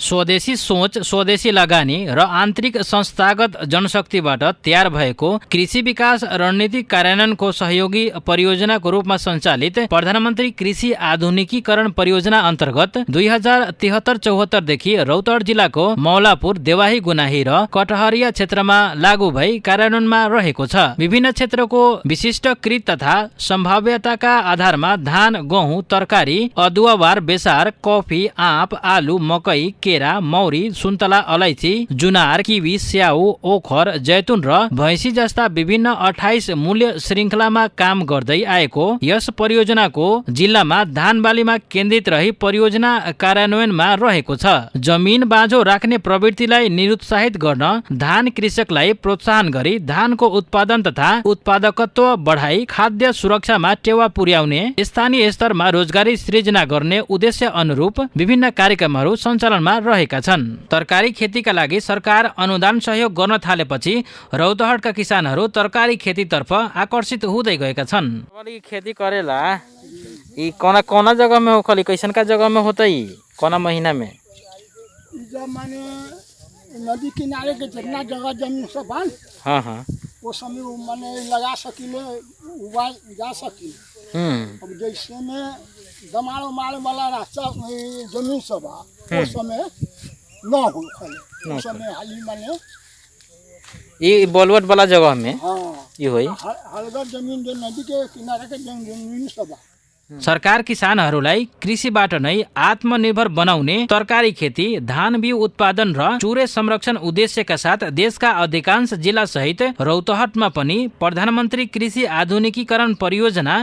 स्वदेशी सोच, स्वदेशी लगानी र आन्तरिक संस्थागत जनशक्तिबाट तयार भएको कृषि विकास रणनीति कार्यान्वयनको सहयोगी परियोजनाको रूपमा सञ्चालित प्रधानमन्त्री कृषि आधुनिकीकरण परियोजना अन्तर्गत 2073-74 देखि रौतहट जिल्लाको मौलापुर, देवाही, गुनाही र कटहरिया क्षेत्रमा लागू भई कार्यान्वयनमा रहेको छ। विभिन्न क्षेत्रको विशिष्टकृत तथा सम्भाव्यताका आधारमा धान, गहुँ, तरकारी, अदुवाबार, बेसार, कफी, आँप, आलु, मकै, केरा, मौरी, सुन्तला, अलैँची, जुनार, किवी, स्याउ, ओखर, जैतुन र भैँसी जस्ता विभिन्न 28 मूल्य श्रृङ्खलामा काम गर्दै आएको यस परियोजनाको जिल्लामा धान बालीमा केन्द्रित रही परियोजना कार्यान्वयनमा रहेको छ। जमिन बाँझो राख्ने प्रवृत्तिलाई निरुत्साहित गर्न, धान कृषकलाई प्रोत्साहन गरी धानको उत्पादन तथा उत्पादकत्व बढाई खाद्य सुरक्षामा टेवा पुर्याउने, स्थानीय स्तरमा रोजगारी सृजना गर्ने उद्देश्य अनुरूप विभिन्न कार्यक्रमहरू सञ्चालनमा रहेका छन्। तरकारी खेतीका लागि सरकार अनुदान सहयोग गर्न थालेपछि रौतहटका किसानहरू तरकारी खेतीतर्फ आकर्षित हुँदै गएका छन्। खेती करेला ई कौना जगह में हो, खली कैसन का जगह में होता ही, कौना महीना में? जब माने नदी किनारे के जितना जगह जमीन सब है, हाँ वो समय माने लगा सकिले, उगा जा सकिले। अब जैसे में दमाड़ उमाड़ वाला रास्ता जमीन सब है, उस समय न हो खले, उस समय हाली माने ये बोलवट वाला जगह में ये होई हलगर जमीन जो नदी के किनारे के जमीन सब है। सरकार किसानहरूलाई कृषिबाट नै आत्मनिर्भर बनाउने, तरकारी खेती, धान बिउ उत्पादन र चुरे संरक्षण उद्देश्यका साथ देशका अधिकांश जिल्ला सहित रौतहटमा पनि प्रधानमन्त्री कृषि आधुनिकीकरण परियोजना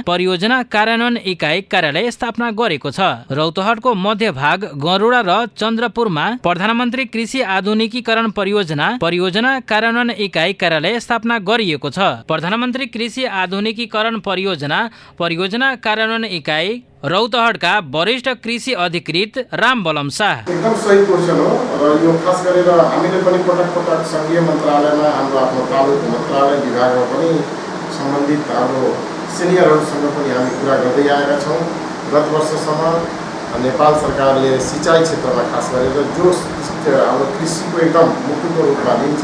कार्यान्वयन इकाइ कार्यालय स्थापना गरेको छ। रौतहटको मध्य भाग गरुडा र चन्द्रपुरमा प्रधानमन्त्री कृषि आधुनिकीकरण परियोजना कार्यान्वयन इकाइ कार्यालय स्थापना गरिएको छ। प्रधानमन्त्री कृषि आधुनिकीकरण परियोजना कार्यान्वयन इकाइ रौतहटका वरिष्ठ कृषि अधिकृत राम बलम शाह। एकदम सही क्वेसन हो र यो खास गरेर हामीले पनि पटक संघीय मन्त्रालयमा हाम्रो आफ्नो तालुक मन्त्रालय विभागमा पनि सम्बन्धित हाम्रो सिनियरहरूसँग पनि हामी कुरा गर्दै आएका छौँ। गत वर्षसम्म नेपाल सरकारले सिँचाइ क्षेत्रमा खास गरेर जो हाम्रो कृषिको एकदम मुख्यको रूपमा लिन्छ,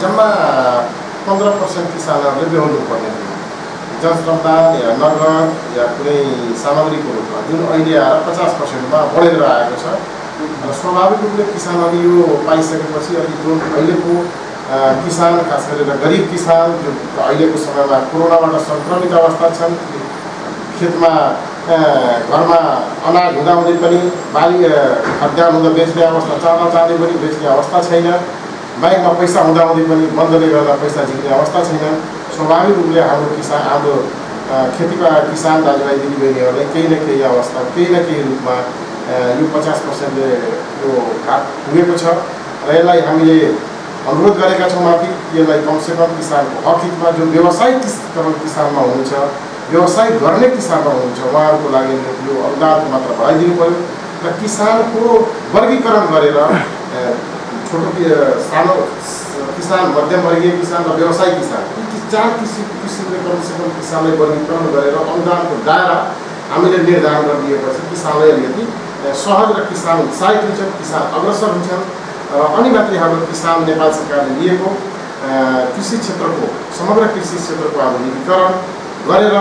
जम्मा 15% किसानहरूले बेहोर्नु पर्ने थियो। जनश्रमदान या नगद या कुनै सामग्रीको रूपमा जुन अहिले आएर 50%मा बढेर आएको छ। र स्वाभाविक रूपले किसानहरूले यो पाइसकेपछि अलि जुन अहिलेको किसान खास गरेर गरिब किसान जो अहिलेको समयमा कोरोनाबाट सङ्क्रमित अवस्था छन्, खेतमा घरमा अनाज हुँदाहुँदै पनि बाली खाद्यान्न हुँदा बेच्ने अवस्था, चाँदै पनि बेच्ने अवस्था छैन, ब्याङ्कमा पैसा हुँदाहुँदै पनि बन्दले गर्दा पैसा झिक्ने अवस्था छैन। स्वाभाविक रूपले हाम्रो खेतीका किसान दाजुभाइ दिदीबहिनीहरूलाई केही न केही अवस्था, केही न केही रूपमा यो 50%ले यो घाट पुगेको छ। र यसलाई हामीले अनुरोध गरेका छौँ माथि, यसलाई कमसेकम किसानको हक हितमा जो व्यवसायिक किसानमा हुनुहुन्छ, व्यवसाय गर्ने किसानमा हुनुहुन्छ, उहाँहरूको लागि यो अनुदान मात्र बढाइदिनु पऱ्यो र किसानको वर्गीकरण गरेर छोटो सानो किसान, मध्यमवर्गीय किसान र व्यवसायिक किसान, यी 4 किसिमले कमसेकम किसानलाई वर्गीकरण गरेर अनुदानको दायरा हामीले निर्धारण गरिदिएपछि किसानलाई अलिकति सहज र किसान उत्साहित हुन्छन्, किसान अग्रसर हुन्छन्। र अनि मात्रै हाम्रो किसान नेपाल सरकारले लिएको कृषि क्षेत्रको समग्र कृषि क्षेत्रको आधुनिकीकरण गरेर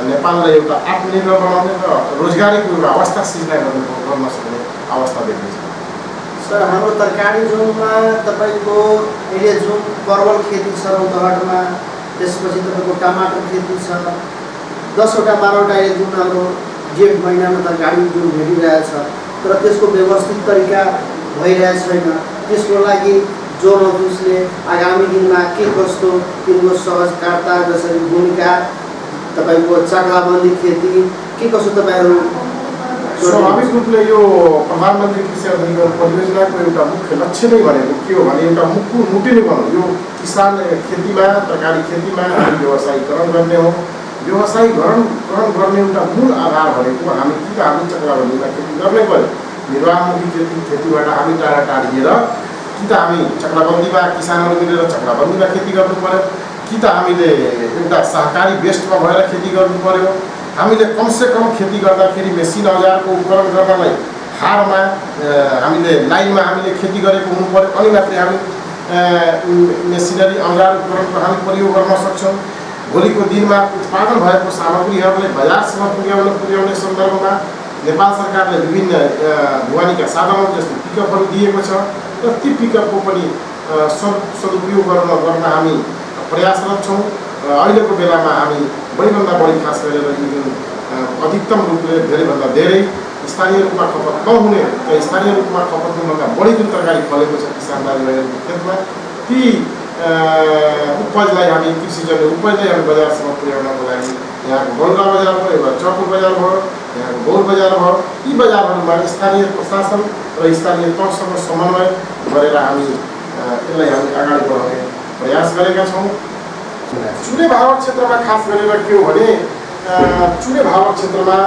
नेपाललाई एउटा आत्मनिर्भर बनाउने र रोजगारीको एउटा अवस्था सृजना गर्न सक्ने अवस्था देखिन्छ। सर, हाम्रो तरकारी जोनमा तपाईँको अहिले जुन परवल खेती छ रौतहटमा, त्यसपछि तपाईँको टमाटर खेती छ, 10वटा 12वटा जुन हाम्रो जेठ महिनामा तरकारी जुन भेटिरहेछ, तर त्यसको व्यवस्थित तरिका भइरहेको छैन। त्यसको लागि जोन अफिसले आगामी दिनमा के कस्तो तिनको सहजकर्ता जसरी भूमिका, तपाईँको चक्लाबन्दी खेती के कसो तपाईँहरू? स्वाभाविक रूपले यो प्रधानमन्त्री कृषि आधुनिकीकरण परियोजनाको एउटा मुख्य लक्ष्य नै भनेको के हो भने एउटा मुटु नै बनाउनु, यो किसान खेतीमा, तरकारी खेतीमा हामी व्यवसायीकरण गर्ने हो। व्यवसायीकरण गर्ने एउटा मूल आधार भनेको हामी कि त हामी चक्लाबन्दीमा खेती गर्नै पर्यो। निर्वाहमुखी खेतीबाट हामी टाढा टाढिएर कि त हामी चक्लाबन्दीमा किसानहरू मिलेर चक्लाबन्दीमा खेती गर्नु पर्यो, कि त हामीले एउटा सहकारी बेस्डमा भएर खेती गर्नु पर्यो। हामीले कमसेकम खेती गर्दाखेरि मेसिन औजारको उपकरण गर्नलाई हारमा हामीले लाइनमा हामीले खेती गरेको हुनु पर्यो, अनि मात्रै हामी मेसिनरी औजार उपकरणको हामी प्रयोग गर्न सक्छौँ। भोलिको दिनमा उत्पादन भएको सामग्रीहरूलाई बजारसम्म पुर्याउने सन्दर्भमा नेपाल सरकारले विभिन्न ढुवानीका साधनहरू जस्तै पिकअपहरू दिएको छ र ती पिकअपको पनि सदुपयोग गर्न हामी प्रयासरत छौँ। अहिलेको बेलामा हामी बढीभन्दा बढी खास गरेर यो जुन अधिकतम रूपले धेरैभन्दा धेरै स्थानीय रूपमा खपत नहुने र स्थानीय रूपमा खपत हुनुभन्दा बढी जुन तरकारी फलेको छ किसान दाजुभाइहरूको खेतमा, ती उपजलाई हामी कृषिजन्य उपजलाई हामी बजारसम्म पुर्याउनको लागि यहाँको बलुवा बजार भयो, एउटा चौको बजार भयो, यहाँको गौर बजार भयो, यी बजारहरूमा स्थानीय प्रशासन र स्थानीय तहसँग समन्वय गरेर हामी यसलाई हामी अगाडि बढाउने प्रयास गरेका छौँ। चुरे भावर क्षेत्रमा खास गरेर के हो भने चुरे भावर क्षेत्रमा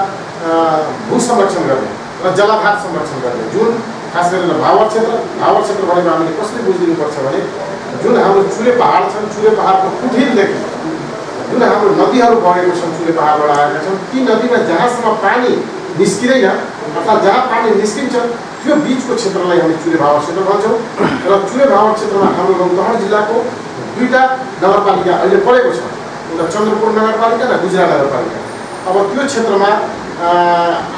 भू संरक्षण गर्ने र जलाधार संरक्षण गर्ने, जुन खास गरेर भावर क्षेत्र भनेको हामीले कसरी बुझिदिनुपर्छ भने जुन हाम्रो चुरे पहाड छन्, चुरे पहाडको कुठिलदेखि जुन हाम्रो नदीहरू बगेको छन्, चुरे पहाडबाट आएका छन्, ती नदीमा जहाँसम्म पानी निस्किँदैन अर्थात् जहाँ पानी निस्किन्छ त्यो बिचको क्षेत्रलाई हामी चुरे भावर क्षेत्र भन्छौँ। र चुरे भावर क्षेत्रमा हाम्रो रौतहट जिल्लाको 2टा नगरपालिका अहिले परेको छ, एउटा चन्द्रपुर नगरपालिका र गुजरा नगरपालिका। अब त्यो क्षेत्रमा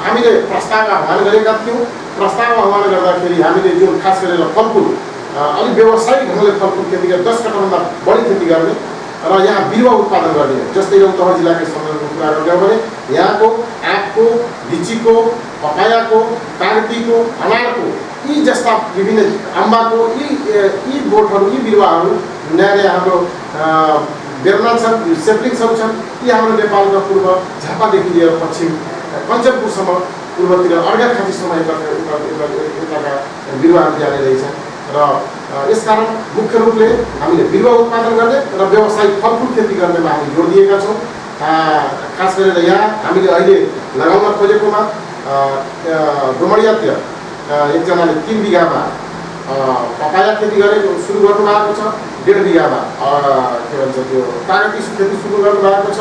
हामीले प्रस्ताव आह्वान गरेका थियौँ। प्रस्ताव आह्वान गर्दाखेरि हामीले जुन खास गरेर फलफुल अलिक व्यावसायिक ढङ्गले फलफुल खेती गर्ने 10 कट्टाभन्दा बढी खेती गर्ने र यहाँ बिरुवा उत्पादन गर्ने, जस्तै रौतहट जिल्लाकै सन्दर्भको कुरा गर्ने हो भने यहाँको आँपको, लिचीको, पपायाको, कागतीको, अनारको, यी जस्ता विभिन्न अम्बाको यी बोटहरू, यी बिरुवाहरू नयाँ हाम्रो बेर्ना छन्, सेप्लिङ्सहरू छन्। यी हाम्रो नेपालका पूर्व झापादेखि लिएर पश्चिम कञ्चनपुरसम्म, पूर्वतिर अर्घाखाँचीसम्म यताका बिरुवाहरू जाने रहेछन् र यसकारण मुख्य रूपले हामीले बिरुवा उत्पादन गर्ने र व्यावसायिक फलफुल खेती गर्नेमा हामी जोड दिएका छौँ। खास गरेर यहाँ हामीले अहिले लगाउन खोजेकोमा डोमडियातिर एकजनाले 3 बिघामा पपाया खेती गरेको सुरु गर्नुभएको छ, 1.5 बिघामा के भन्छ त्यो कागती खेती सुरु गर्नुभएको छ।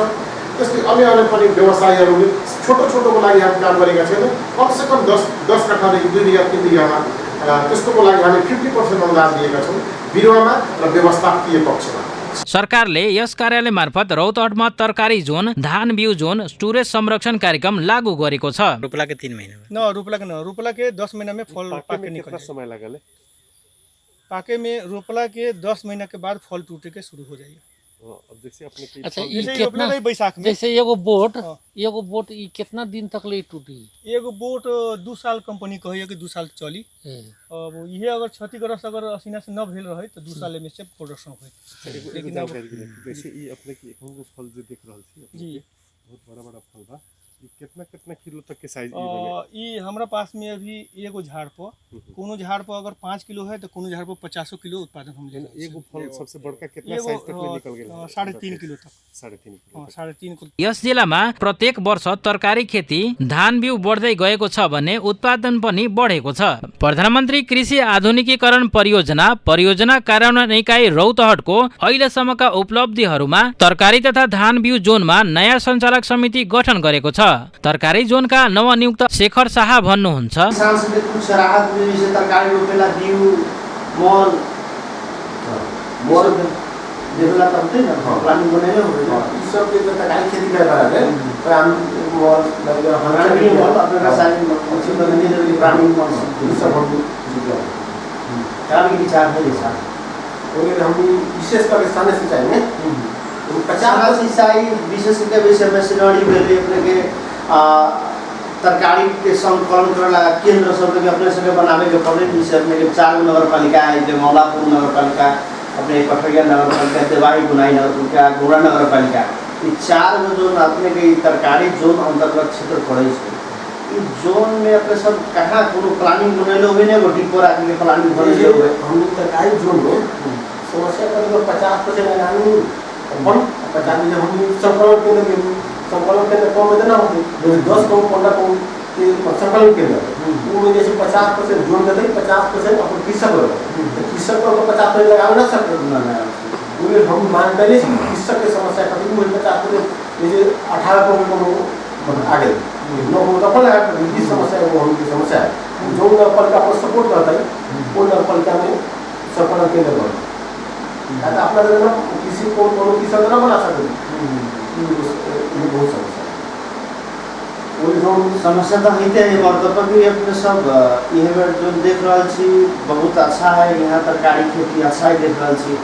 त्यस्तै अन्य पनि व्यवसायीहरूले छोटोको लागि हामी काम गरेका छैनौँ। कमसेकम 10 कट्ठादेखि 2 बिघा 3 बिघामा त्यस्तोको लागि हामी 50% अनुदान दिएका छौँ बिरुवामा र व्यवस्थापकीय पक्षमा। सरकारले यस कार्यालय मार्फत रौतहटमा तरकारी जोन, धान बिउ जोन, स्टोरेज संरक्षण कार्यक्रम लागू गरेको छ। रोपला के 3 महीना में रोपला के 10 महीना में फल पाके निकल समय लगल है? पाके में रोपला के 10 महीना के बाद फल टूटे के शुरू हो जाएगा। अब जैसे अपने के अच्छा, जैसे ही रोपला रही बैसाख में, जैसे एगो बोट ई कितना दिन तक ले टूटी? एगो बोट 2 साल कंपनी कहिए कि 2 साल चली। अब ये अगर क्षतिग्रस्त अगर असीना से न भेल रहे तो 2 साल में से प्रोडक्शन होई। लेकिन जैसे ई अपने के एगो फल जो देख रहल छी जी, बहुत बड़ा फल बा, ई कितना किलो तक के साइज ई हमरा पास में अभी एगो झाड़ पर कोनो झाड़ पर अगर 5 किलो है तो कोनो झाड़ पर 50 किलो उत्पादन हम ले। एगो फल सबसे बड़का कितना साइज तक ले निकल गेल? 3.5 किलो तक। 3.5 किलो। 3.5 किलो। यस जिल्लामा प्रत्येक वर्ष तरकारी खेती, धान बिउ बढ्दै गएको छ भने उत्पादन पनि बढेको छ। प्रधानमन्त्री कृषि आधुनिकीकरण परियोजना कार्यान्वयन इकाइ रौतहटको अहिलेसम्मका उपलब्धिहरूमा तरकारी तथा धान बिउ जोनमा नयाँ सञ्चालक समिति गठन गरेको छ। तरकारी जोनका नवनियुक्त शेखर शाह भन्नुहुन्छ, सांसदले कुछ राहत मिली से तरकारी रोपेला बिउ मल देवला तब न प्लानिङ बनायो यी सब के तरकारी खेती गरेर है हम मल लगेर हरानी मल अपना रासायनिक मल से बनाने प्लानिङ मल यी सब हम काम की विचार है साहब। और हम विशेष करके साने सिंचाई में 50 सिंचाई विशेष के विषय में सिनौरी भेले अपने के तरकारी के संकलन करला केंद्र सब के अपने से बनावे के पड़े। जैसे अपने के 4 नगरपालिका है, जो मौलापुर नगरपालिका, अपने कठरिया नगरपालिका, देवाई गुनाई नगरपालिका, गोरा नगरपालिका, ये 4 में जो अपने के तरकारी जोन अंतर्गत क्षेत्र पड़े छै। ई जोन में अपने सब कहाँ कोनो प्लानिंग बनैलो होय ने गोटी पर आके प्लानिंग बनैलो होय। हम तरकारी जोन में समस्या करीब 50% लगानी अपन 50 में हम संकलन केंद्र कम में ना होते, जैसे 10 कम 15 कम के संकलन केंद्र वो में जैसे 50% जोन देते 50% अपन कृषक लोग, तो कृषक को 50% लगा ना सकते ना वो हम मान पहले कृषक के समस्या कभी मुझे 50% जैसे 18 कम आगे 9 कम तो अपन लगा इस समस्या वो हम की समस्या है। जो नगरपालिका आपको सपोर्ट करता है वो नगरपालिका में सरपंच केंद्र बना आता अपना जगह किसी को किसान ना बना सकते ये बहुत समस्या वही जो समस्या तो होते हैं वर्तमान भी अपने सब यहाँ जो देख रहा छी बहुत अच्छा है यहाँ तरकारी खेती अच्छा ही देख रहा छी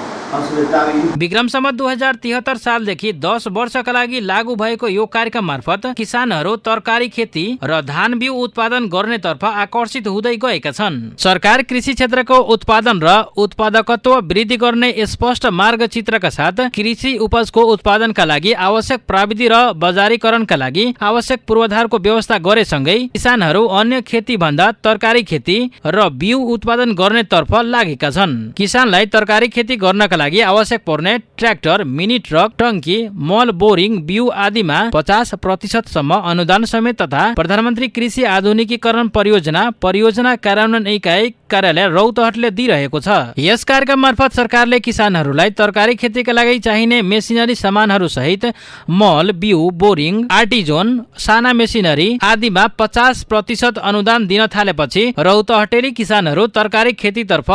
विक्रम सम्वत 2073 सालदेखि 10 वर्षका लागि लागू भएको यो कार्यक्रम मार्फत किसानहरू तरकारी खेती र धान बिउ उत्पादन गर्नेतर्फ आकर्षित हुँदै गएका छन्। सरकार कृषि क्षेत्रको उत्पादन र उत्पादकत्व वृद्धि गर्ने स्पष्ट मार्गचित्रका साथ कृषि उपजको उत्पादनका लागि आवश्यक प्राविधि र बजारीकरणका लागि आवश्यक पूर्वाधारको व्यवस्था गरेसँगै किसानहरू अन्य खेती भन्दा तरकारी खेती र बिउ उत्पादन गर्नेतर्फ लागेका छन्। किसानलाई तरकारी खेती गर्नका लागि आवश्यक पर्ने ट्र्याक्टर, मिनी ट्रक, टंकी, मल, बोरिङ, बिउ आदिमा 50% सम्म अनुदान समेत तथा प्रधानमन्त्री कृषि आधुनिकीकरण परियोजना कार्यान्वयन इकाइ कार्यालय रौतहटले दिइरहेको छ। यस कार्यक्रम मार्फत सरकारले किसानहरूलाई तरकारी खेतीका लागि चाहिने मेसिनरी सामानहरू सहित मल, बिउ, बोरिङ, आर्टिजोन, साना मेसिनरी आदिमा 50% अनुदान दिन थालेपछि रौतहटेली किसानहरू तरकारी खेतीतर्फ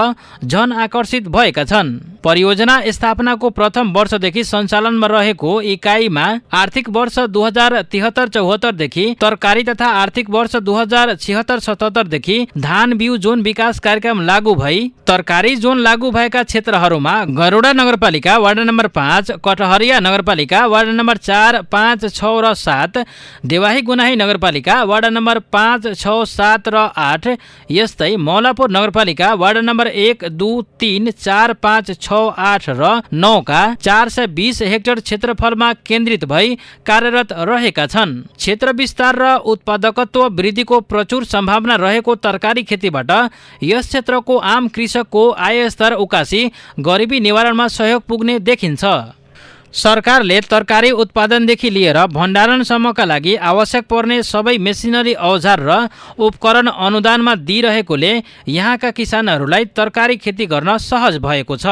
झन आकर्षित भएका छन्। परियोजना स्थापनाको प्रथम वर्षदेखि सञ्चालनमा रहेको इकाइमा आर्थिक वर्ष 2073-74 देखि तरकारी तथा आर्थिक वर्ष 2076-77 देखि धान बिउ जोन विकास कार्यक्रम लागू भई तरकारी जोन लागू भएका क्षेत्रहरूमा गरुडा नगरपालिका वार्ड नम्बर 5, कटहरिया नगरपालिका वार्ड नम्बर 4, 5, 6 र 7, देवाही गुनाही नगरपालिका वार्ड नम्बर 5, 6, 7 र 8, यस्तै मौलापुर नगरपालिका वार्ड नम्बर 1, 2, 3, 4, 5, 6, 8 र 9 का 420 हेक्टर क्षेत्रफलमा केन्द्रित भई कार्यरत रहेका छन्। क्षेत्र विस्तार र उत्पादकत्व वृद्धिको प्रचुर सम्भावना रहेको तरकारी खेतीबाट यस क्षेत्रको आम कृषकको आय स्तर उकासी गरिबी निवारणमा सहयोग पुग्ने देखिन्छ। सरकारले तरकारी उत्पादनदेखि लिएर भण्डारणसम्मका लागि आवश्यक पर्ने सबै मेसिनरी औजार र उपकरण अनुदानमा दिइरहेकोले यहाँका किसानहरूलाई तरकारी खेती गर्न सहज भएको छ।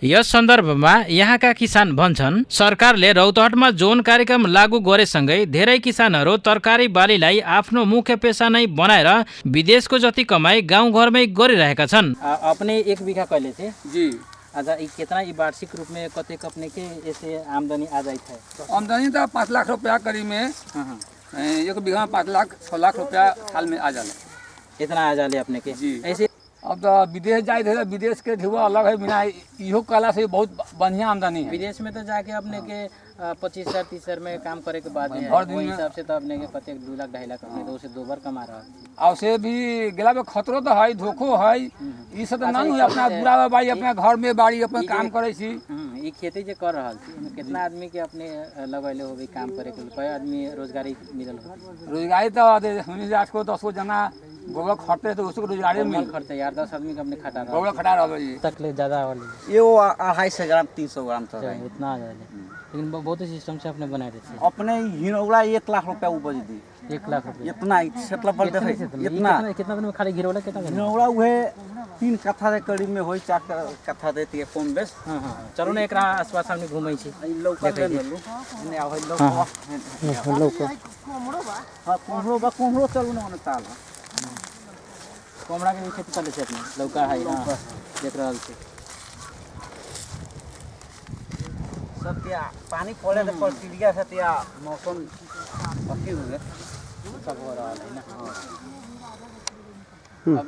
यस सन्दर्भमा यहाँका किसान भन्छन्, सरकारले रौतहटमा जोन कार्यक्रम लागू गरेसँगै धेरै किसानहरू तरकारी बालीलाई आफ्नो मुख्य पेशा नै बनाएर विदेशको जति कमाई गाउँघरमै गरिरहेका छन्। अपने 1 बीघा कैले थे जी। अच्छा, कितना वार्षिक रूप में कतेक अपने के ऐसे आमदनी आ जाए है? आमदनी तो 5 लाख रुपया करीब में 1 बीघा में 5 लाख 6 लाख रुपया साल में आ जाले। इतना आ जाले अपने के जी। ऐसे अब तो विदेश जाए थे, विदेश के धुआ अलग है, बिना इहो कला से बहुत बढ़िया आमदनी है। विदेश में तो जाके अपने के 25,000 30,000 में काम करे के बाद में भर दिन वही में हिसाब से तो अपने के कते 2 लाख 2.5 लाख अपने तो उसे 2 बार कमा रहा है। और से भी गेला में खतरो तो है, धोखो है, ये सब तो नहीं है। अपना बुरा बाड़ी अपना घर में बाड़ी अपन काम करे छी। ये खेती जे कर रहल छी, कितना आदमी के अपने लगैले होबे काम करे के, कई आदमी रोजगारी मिलल हो? रोजगारी तो हमने आज को 10 जना गोबर खटते तो उसको रोजगारी मिल खटते यार 10 आदमी के अपने खटा रहा गोबर खटा रहा है तकले ज्यादा वाली ये वो 250 ग्राम 300 ग्राम तक है उतना आ जाए। लेकिन बहुत ही सिस्टम से अपने बनाए देते अपने हिनौला 1 लाख रुपया उपज दी। 1 लाख रुपया इतना क्षेत्रफल देखे इतना कितना दिन में खाली घिरौला कितना हिनौला उहे 3 कट्ठा के करीब में होई 4 कट्ठा देती है कम बेस। हां हां चलो ना एकरा आसपास हमने घूमै छी लोग कर लेलु ने आबै लोग लोग हां कोमरो चलू ना ताल कोमड़ा के खेती कर ले छी अपने लौका है हां देख रहल छी सब त्या पानी पड़े तो प्रक्रिया से त्या मौसम अथी हो गए सब हो रहा है ना। अब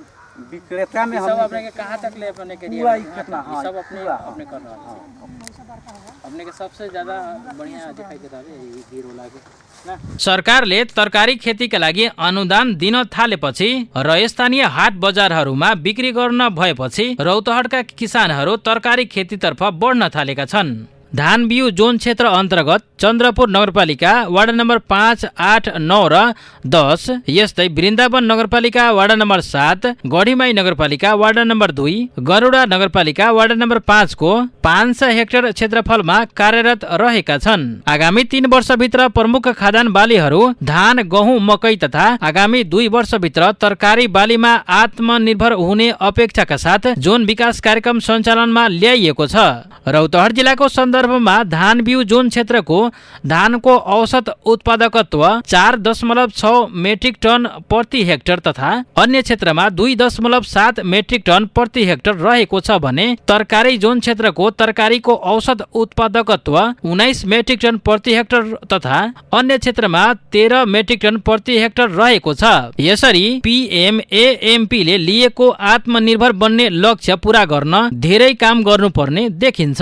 विक्रेता में सब अपने के कहां तक ले अपने के पूरा कितना सब अपने अपने कर रहा है। अपने के सबसे ज्यादा बढ़िया दिखाई देता है ये घिरौला के ना। सरकारले तरकारी खेतीका लागि अनुदान दिन थालेपछि र स्थानीय हाट बजारहरूमा बिक्री गर्न भएपछि रौतहटका किसानहरू तरकारी खेतीतर्फ बढ्न थालेका छन्। धान बिउ जोन क्षेत्र अन्तर्गत चन्द्रपुर नगरपालिका वार्ड नम्बर 5, 8, 9 र 10, यस्तै वृन्दावन नगरपालिका वार्ड नम्बर 7, गढीमाई नगरपालिका वार्ड नम्बर 2, गरुडा नगरपालिका वार्ड नम्बर 5 को 500 हेक्टर क्षेत्रफलमा कार्यरत रहेका छन्। आगामी 3 वर्षभित्र प्रमुख खाद्यान्न बालीहरू धान, गहुँ, मकै तथा आगामी 2 वर्षभित्र तरकारी बालीमा आत्मनिर्भर हुने अपेक्षाका साथ जोन विकास कार्यक्रम सञ्चालनमा ल्याइएको छ। रौतहट जिल्लाको सन्दर्भ सन्दर्भमा धान बिउ जोन क्षेत्रको धानको औसत उत्पादकत्व 4.6 मेट्रिक टन प्रति हेक्टर तथा अन्य क्षेत्रमा 2.7 मेट्रिक टन प्रति हेक्टर रहेको छ भने तरकारी जोन क्षेत्रको तरकारीको औसत उत्पादकत्व 19 मेट्रिक टन प्रति हेक्टर तथा अन्य क्षेत्रमा 13 मेट्रिक टन प्रति हेक्टर रहेको छ। यसरी PMAMP ले लिएको आत्मनिर्भर बन्ने लक्ष्य पूरा गर्न धेरै काम गर्नुपर्ने देखिन्छ।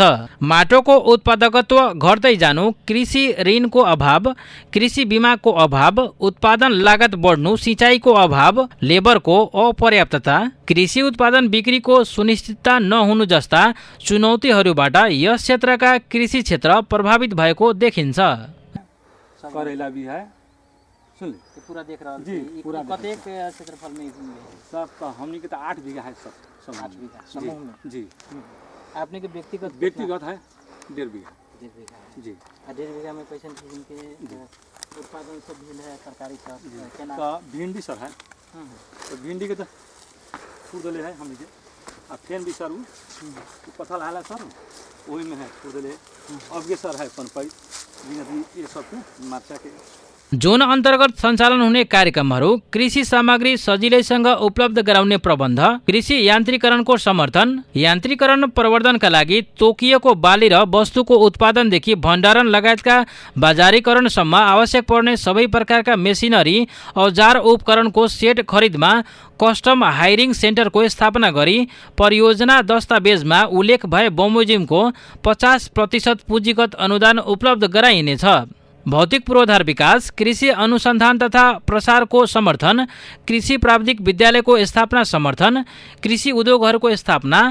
माटोको उत्पादकत्व घट्दै जानु, कृषि ऋणको अभाव, कृषि बीमाको अभाव, उत्पादन लागत बढ्नु, सिंचाइको अभाव, लेबरको अपर्याप्तता, कृषि उत्पादन बिक्रीको सुनिश्चितता नहुनु जस्ता चुनौतीहरूबाट यस क्षेत्रका कृषि क्षेत्र प्रभावित भएको देखिन्छ। करेला भी है, सुन ले पूरा देख रहा जी, पूरा कतेक क्षेत्रफल में सब तो हमनी के तो 8 बीघा है सब 8 बीघा समूह में जी। आपने के व्यक्तिगत है 1.5 बीघा जी। 1.5 बीघा में कैसे किस्म के उत्पादन सब भेल है तरकारी सब केना तो भिंडी सर है, तो भिंडी के तो खुदले है हमनी के आ फेन भी सर पथल हाल सर वही में है खुदले अब के सर है पनपई ये सब के मार्चा के जोन अन्तर्गत सञ्चालन हुने कार्यक्रमहरू कृषि सामग्री सजिलैसँग उपलब्ध गराउने प्रबन्ध, कृषि यान्त्रिकरणको समर्थन, यान्त्रिकरण प्रवर्धनका लागि तोकिएको बाली र वस्तुको उत्पादनदेखि भण्डारण लगायतका बजारीकरणसम्म आवश्यक पर्ने सबै प्रकारका मेसिनरी औजार उपकरणको सेट खरिदमा कस्टम हायरिङ सेन्टरको स्थापना गरी परियोजना दस्तावेजमा उल्लेख भए बमोजिमको 50% पुँजीगत अनुदान उपलब्ध गराइनेछ। भौतिक पूर्वाधार विकास, कृषि अनुसन्धान तथा प्रसारको समर्थन, कृषि प्राविधिक विद्यालयको स्थापना समर्थन, कृषि उद्योगहरूको स्थापना,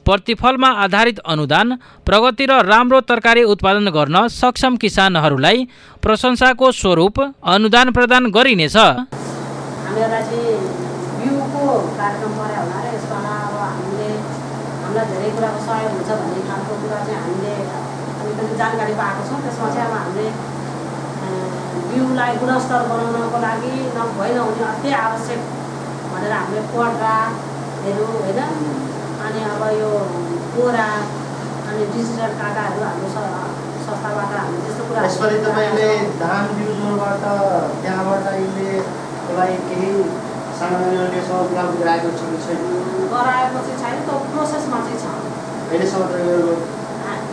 प्रतिफलमा आधारित अनुदान, प्रगति र राम्रो तरकारी उत्पादन गर्न सक्षम किसानहरूलाई प्रशंसाको स्वरूप अनुदान प्रदान गरिनेछ। हामीलाई चाहिँ बिउको कार्यक्रम पर्यो होला र यसमा अब हामीलाई धेरै कुराको सहयोग हुन्छ भन्ने खालको कुरा चाहिँ हामीले अलिकति जानकारी पाएको छौँ। त्यसमा चाहिँ अब हामीले बिउलाई गुणस्तर बनाउनको लागि नभइ नहुने अति आवश्यक भनेर हामीले पड्राहरू होइन, अनि अब यो बोरा अनि डिजिटल काँटाहरू हाम्रो संस्थाबाट हामीले त्यस्तो कुरा यसपालि तपाईँले धान बिउ जोनबाट त्यहाँबाट अहिले त्यसलाई केही सामान्यसँग उपलब्ध गराएको छ कि छैन? गराएको चाहिँ छैन, त्यो प्रोसेसमा चाहिँ छ। अहिलेसम्म त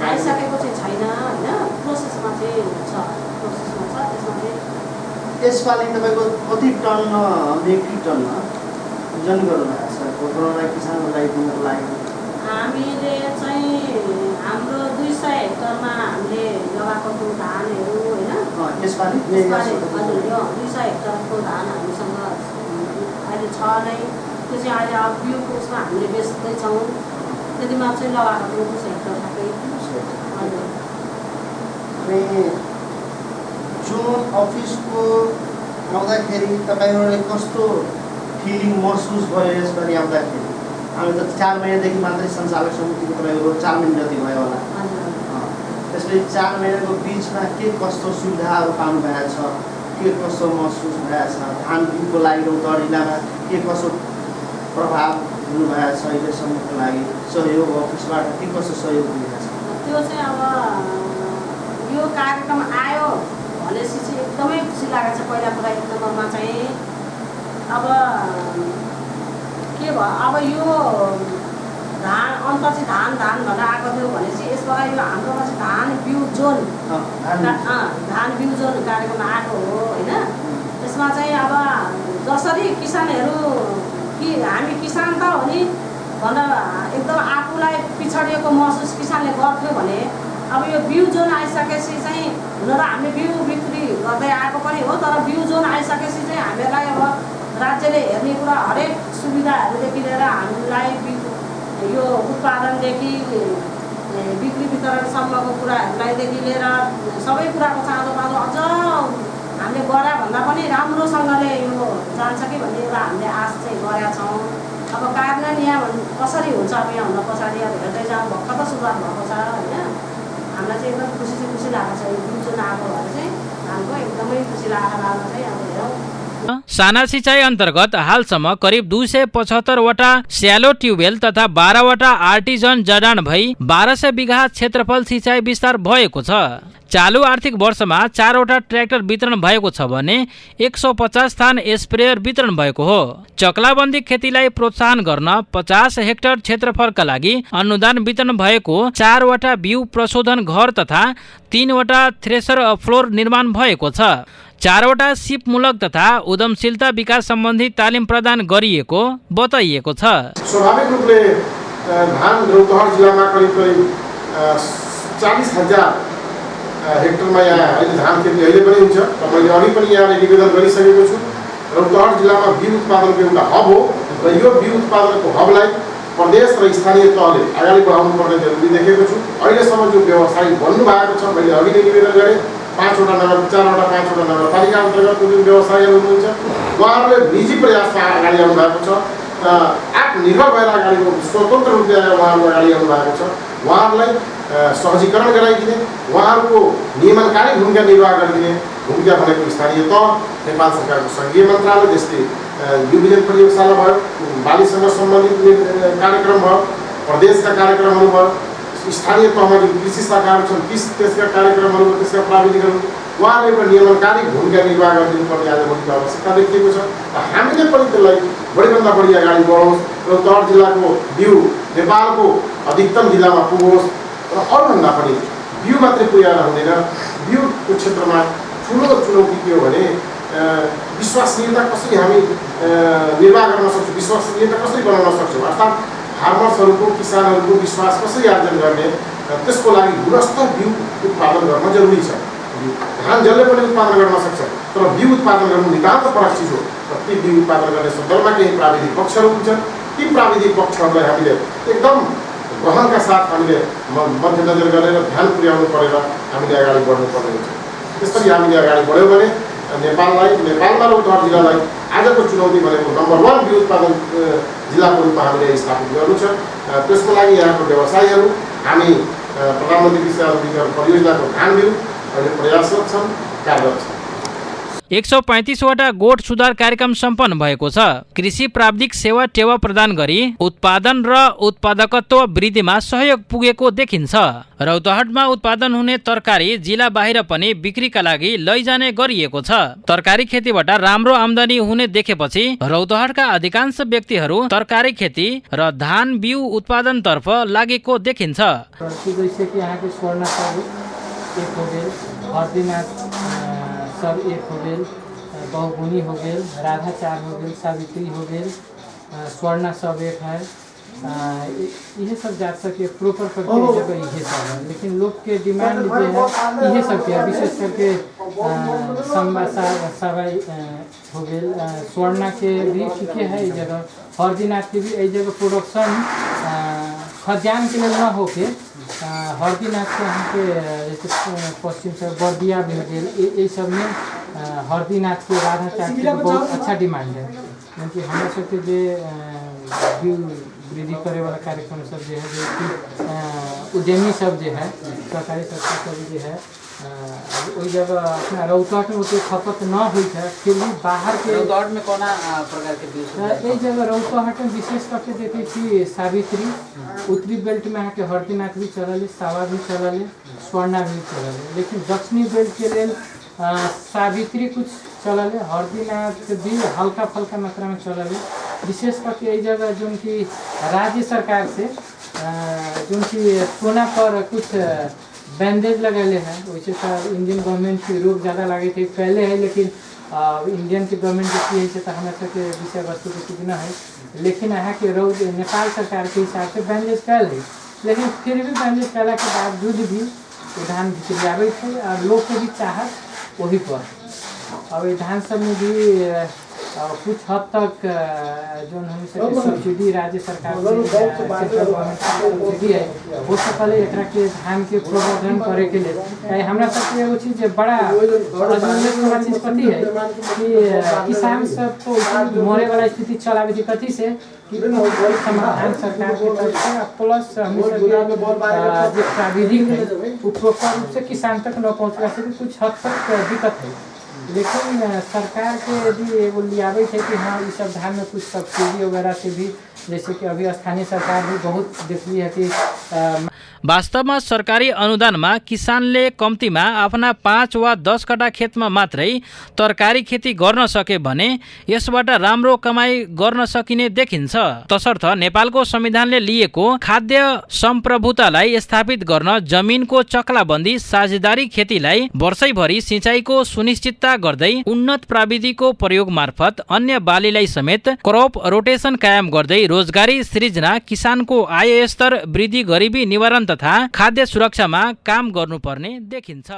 आइसकेको चाहिँ छैन होइन, प्रोसेसमा चाहिँ छ, प्रोसेसमा छ। त्यसमा चाहिँ यसपालि तपाईँको कति टन मेट्रिक टनमा ओजन गर्नुभएको छ कोरोना किसानहरूलाई दिनको लागि? हामीले चाहिँ हाम्रो 200 हेक्टरमा हामीले लगाएको त्यो धानहरू होइन, यसपालि 200 हेक्टरको धान हामीसँग अहिले छ नै। त्यो चाहिँ अहिले अब बिउको उसमा हामीले बेच्दैछौँ, त्यतिमा चाहिँ लगाएको थियो 200 हेक्टर सबै। अनि जोन अफिसको आउँदाखेरि तपाईँहरूले कस्तो फिलिङ महसुस भयो यसपालि आउँदाखेरि? हामी त 4 महिनादेखि मात्रै सञ्चालक समितिको तपाईँको 4 महिना जति भयो होला। त्यसले 4 महिनाको बिचमा के कस्तो सुविधाहरू पाउनुभएको छ, के कस्तो महसुस भएको छ? धान बिउको लागि रौतहट के कसो प्रभाव हुनुभएको छ? अहिलेसम्मको लागि सहयोग अफिसबाट के कस्तो सहयोग दिएको छ? त्यो चाहिँ अब यो कार्यक्रम आयो भनेपछि चाहिँ एकदमै खुसी लागेको छ। पहिला कुरा 1 नम्बरमा चाहिँ अब के भयो, अब यो धान अन्त चाहिँ धान भनेर आएको थियो भनेपछि यसबाट यो हाम्रोमा चाहिँ धान बिउ जोन कार्यक्रम आएको हो होइन। त्यसमा चाहिँ अब जसरी किसानहरू कि हामी किसान त हो नि भनेर एकदम आफूलाई पिछडिएको महसुस किसानले गर्थ्यो भने अब यो बिउ जोन आइसकेपछि चाहिँ हुन त हामीले बिउ बिक्री गर्दै आएको पनि हो, तर बिउ जोन आइसकेपछि चाहिँ हामीलाई अब राज्यले हेर्ने कुरा हरेक सुविधाहरूदेखि लिएर हामीलाई यो उत्पादनदेखि बिक्री वितरणसम्मको कुराहरूलाईदेखि लिएर सबै कुराको चाँडो पाँचो अझ हामीले गरे भन्दा पनि राम्रोसँगले यो जान्छ कि भन्ने एउटा हामीले आश चाहिँ गरेका छौँ। अब कार्यान्वयन यहाँ कसरी हुन्छ अब यहाँभन्दा पछाडि अब हेर्दै जाउँ, भर्खर त सुरुवात भएको छ होइन। हामीलाई चाहिँ एकदम खुसी लागेको छ। यो जुन आएको भएर चाहिँ हाम्रो एकदमै खुसी लागेको चाहिँ अब हेरौँ साना सिंचाई अन्तर्गत हालसम्म करिब 275 वटा स्यालो ट्युबवेल तथा 12 वटा आर्टिजन जडान भई 1200 बिघा क्षेत्रफल सिंचाई विस्तार भएको छ। चालु आर्थिक वर्षमा 4 वटा ट्र्याक्टर वितरण भएको छ भने 150 स्थान स्प्रेयर वितरण भएको हो। चक्लाबन्दी खेतीलाई प्रोत्साहन गर्न 50 हेक्टर क्षेत्रफलका लागि अनुदान वितरण भएको, 4 वटा बिउ प्रशोधन घर तथा 3 वटा थ्रेसर फ्लोर निर्माण भएको छ। 4 वटा सिपमूलक तथा उद्यमशीलता विकास सम्बन्धी तालिम प्रदान गरिएको बताइएको छ। स्वाभाविक रूपले धान रौतहट जिल्लामा करिब 40,000 हेक्टरमा यहाँ अहिले धान खेती अहिले पनि हुन्छ र मैले अघि पनि यहाँ निवेदन गरिसकेको छु। रौतहट जिल्लामा बिउ उत्पादनको एउटा हब हो र यो बिउ उत्पादनको हबलाई प्रदेश र स्थानीय तहले अगाडि बढाउनु पर्ने जरुरी देखेको छु। अहिलेसम्म जो व्यवसायी बन्नु भएको छ, मैले अघि नै निवेदन गरेँ, 4 वटा 5 वटा नगरपालिका अन्तर्गत जुन व्यवसायीहरू हुनुहुन्छ उहाँहरूले निजी प्रयासमा अगाडि आउनु भएको छ, आत्मनिर्भर भएर अगाडि स्वतन्त्र रूपले उहाँहरू अगाडि आउनु भएको छ। उहाँहरूलाई सहजीकरण गराइदिने, उहाँहरूको नियमनकारी भूमिका निर्वाह गरिदिने, भूमिका भनेको स्थानीय तह, नेपाल सरकारको सङ्घीय मन्त्रालय, जस्तै युविजन प्रयोगशाला भयो, बालीसँग सम्बन्धित कार्यक्रम भयो, प्रदेशका कार्यक्रमहरू भयो, स्थानीय तहमा जुन कृषि शाखाहरू छन् त्यसका कार्यक्रमहरू, त्यसका प्राविधिकहरू, उहाँले एउटा नियमनकारी भूमिका निर्वाह गरिदिनुपर्ने आजभोलिको आवश्यकता देखिएको छ। हामीले पनि त्यसलाई बढीभन्दा बढी अगाडि बढाउँ र रौतहट जिल्लाको बिउ नेपालको अधिकतम जिल्लामा पुगोस् र अरूभन्दा पनि बिउ मात्रै पुर्याएर हुँदैन। बिउको क्षेत्रमा ठुलो चुनौती के हो भने विश्वसनीयता कसरी हामी निर्वाह गर्न सक्छौँ, विश्वसनीयता कसरी बनाउन सक्छौँ, अर्थात् फार्मर्सहरूको, किसानहरूको विश्वास कसरी आर्जन गर्ने, त्यसको लागि गुणस्तर बिउ उत्पादन गर्न जरुरी छ। धान जसले पनि उत्पादन गर्न सक्छ, तर बिउ उत्पादन गर्नु नितान्त फरक चिज हो। र ती बिउ उत्पादन गर्ने सन्दर्भमा केही प्राविधिक पक्षहरू हुन्छन्, ती प्राविधिक पक्षहरूलाई हामीले एकदम गहनका साथ हामीले मध्यनजर गरेर ध्यान पुर्याउनु परेर हामीले अगाडि बढ्नुपर्ने हुन्छ। त्यसरी हामीले अगाडि बढ्यौँ भने नेपालमा रौतहट जिल्लालाई आजको चुनौती भनेको नम्बर 1 बिउ उत्पादन जिल्लाको रूपमा हामीले स्थापित गर्नु छ। त्यसको लागि यहाँको व्यवसायीहरू हामी प्रधानमन्त्री कृषि आजीविका परियोजनाको धान बिउ अहिले प्रयासरत छन्, कार्यरत छन्। 135 वटा गोठ सुधार कार्यक्रम सम्पन्न भएको छ। कृषि प्राविधिक सेवा टेवा प्रदान गरी उत्पादन र उत्पादकत्व वृद्धिमा सहयोग पुगेको देखिन्छ। रौतहटमा उत्पादन हुने तरकारी जिल्ला बाहिर पनि बिक्रीका लागि लैजाने गरिएको छ। तरकारी खेतीबाट राम्रो आमदानी हुने देखेपछि रौतहटका अधिकांश व्यक्तिहरू तरकारी खेती र धान बिउ उत्पादनतर्फ लागेको देखिन्छ। सब एक हो गए, बहुगुनी हो गए, राधा 4 हो गए, सावित्री हो गए, स्वर्णा सब एक है। यह सब जात सके प्रॉपर करके जगह यह सब है, लेकिन लोग के डिमांड जो है यह सब के विशेष करके सवाई हो गए, स्वर्णा के भी ठीक है। इस जगह हरदीनाथ के भी इस जगह प्रोडक्शन खद्यान के लिए न होके हरदीनाथ के यहाँ के जैसे पश्चिम से बर्दिया भी हो गए, ये सब में हरदीनाथ के राधा 4 के बहुत अच्छा डिमांड है। क्योंकि हमारे सबके जो वृद्धि करे वाला कार्यक्रम सब जो है, जो उद्यमी सब जो है, सरकारी संस्था सब जो है, वही जगह अपना रौतहट में उतनी खपत न हुई है, फिर भी बाहर के रौतहट में कौन प्रकार के ये जगह रौतहट में विशेष करके देखी थी सावित्री, उत्तरी बेल्ट में आके हरदीनाथ भी चलल, सावा भी चलल, स्वर्णा भी चलल, लेकिन दक्षिणी बेल्ट के लिए सावित्री कुछ चलल, हरदीनाथ भी हल्का फल्का मात्रा में चलल। विशेष करके ये जगह जो कि राज्य सरकार से जो कि सोना पर कुछ बैंडेज लगेले हैं, वैसे तो इंडियन गवर्नमेंट की रोक ज़्यादा लगे थे पहले है, लेकिन इंडियन की गवर्नमेंट जो है तो हमारे सबके विषय वस्तु के कुछ न है, लेकिन यहाँ के रोग नेपाल सरकार के हिसाब से बैंडेज कैल है, लेकिन फिर भी बैंडेज कैला के बावजूद भी धान बिक्री आवे थे और लोग के भी चाहत वही पर। अब धान सब में भी कुछ हद तक जो हमें सब्सिडी राज्य सरकार सेंट्रल गवर्नमेंट सब्सिडी है, वो सकल एक के धान के प्रवर्धन करे के लिए हमारा सबके एगो चीज बड़ा वाला चीज कथी है कि किसान सब तो मरे वाला स्थिति चलावे थी कथी से कि समाधान सरकार की तरफ से प्लस हम सब जो प्राविधिक है वो प्रॉपर रूप से किसान तक न पहुँचला से कुछ हद तक दिक्कत है। लेकिन सरकार के यदि एगो लियावे है कि हाँ इस सब धान में कुछ सब्सिडी वगैरह से भी, जैसे कि अभी स्थानीय सरकार भी बहुत देखली है कि वास्तवमा सरकारी अनुदानमा किसानले कम्तीमा आफ्ना 5 वा 10 कटा खेतमा मात्रै तरकारी खेती गर्न सके भने यसबाट राम्रो कमाई गर्न सकिने देखिन्छ। तसर्थ नेपालको संविधानले लिएको खाद्य सम्प्रभुतालाई स्थापित गर्न जमिनको चक्लाबन्दी साझेदारी खेतीलाई वर्षैभरि सिँचाइको सुनिश्चितता गर्दै उन्नत प्राविधिको प्रयोग मार्फत अन्य बालीलाई समेत क्रप रोटेसन कायम गर्दै रोजगारी सृजना, किसानको आय स्तर वृद्धि, गरिबी निवारण तथा खाद्य सुरक्षामा काम गर्नुपर्ने देखिन्छ।